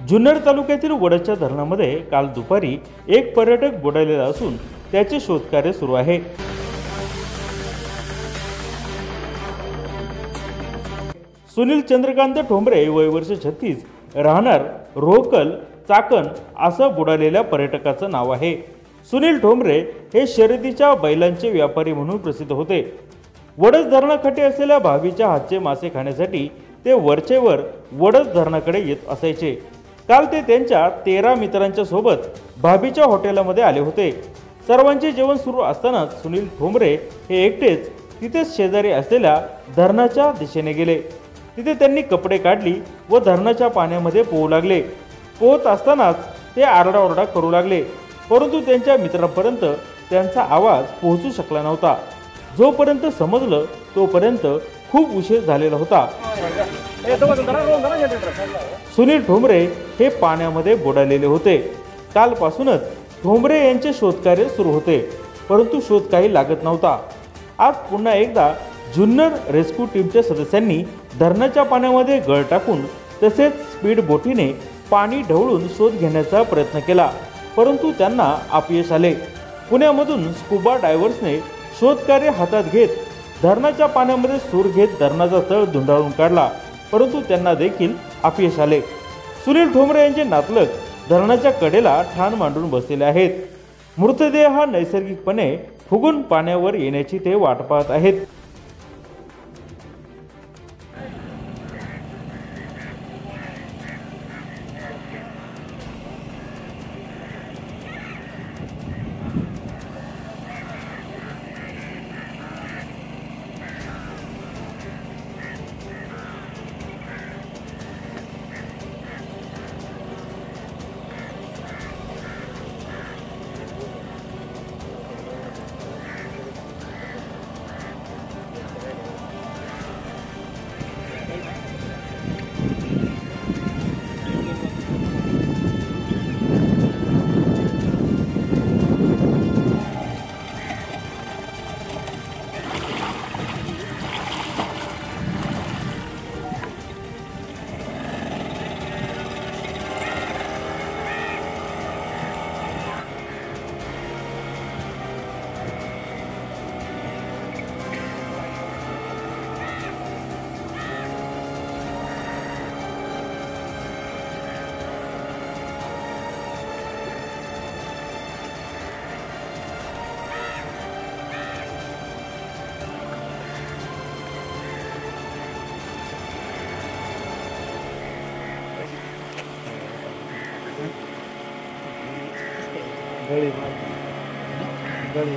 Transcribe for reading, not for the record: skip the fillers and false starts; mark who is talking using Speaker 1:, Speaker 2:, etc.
Speaker 1: जुन्नर तालुक्यातील वडदच्या धरणामध्ये काल दुपारी एक पर्यटक बुडालेला असून त्याचे शोधकार्य सुरू आहे। सुनील चंद्रकांत ठोंबरे वय वर्ष 36 राहणार रोहकल चाकण असं बुडालेल्या पर्यटकाचं नाव आहे। सुनील ठोंबरे हे शर्यतीच्या बैलांचे व्यापारी म्हणून प्रसिद्ध होते। वडद धरणाकाठी असलेल्या भावीच्या हातचे मासे खाण्यासाठी ते वरचेवर वडद धरणाकडे येत असायचे। काल ते त्यांच्या 13 मित्रांच्या सोबत भाभीच्या हॉटेलमध्ये आले होते। सर्वांचे जेवण सुरू असतानाच सुनील ठोंबरे हे एकटेच तिथेच शेजारी असलेल्या धरणाच्या दिशेने गेले। तिथे त्यांनी कपडे काढली व धरणाच्या पाण्यामध्ये पोहू लागले। पोहत असतानाच ते आरडाओरडा करू लागले, परंतु त्यांच्या मित्रांपर्यंत त्यांचा आवाज पोहोचू शकला नव्हता। जोपर्यंत समजलं तोपर्यंत खूप उशीर झालेला होता। सुनील ठोंबरे हे पाण्यामध्ये बुडालेले होते। कालपासूनच ठोंबरे यांचे शोधकार्य सुरू होते, परंतु शोध काही लागत नव्हता। आज पुन्हा एकदा जुन्नर रेस्क्यू टीमच्या सदस्यांनी धरणाच्या पाण्यामध्ये गळ टाकून तसेच स्पीड बोटीने पाणी ढवळून शोध घेण्याचा प्रयत्न केला, परंतु त्यांना अपयश आले। पुण्यामधून स्कुबा डायव्हर्सने शोधकार्य हातात घेत धरणाच्या पाण्यामध्ये सूर घेत धरणाचा तळ धुंडाळून काढला, परंतु त्यांना देखील अपयश आले। सुनील ठोंबरे यांचे नातलग धरणाच्या कडेला ठाण मांडून बसलेले आहेत। मृतदेह हा नैसर्गिकपणे फुगून पाण्यावर येण्याची ते वाट पाहत आहेत।
Speaker 2: गली मागून गली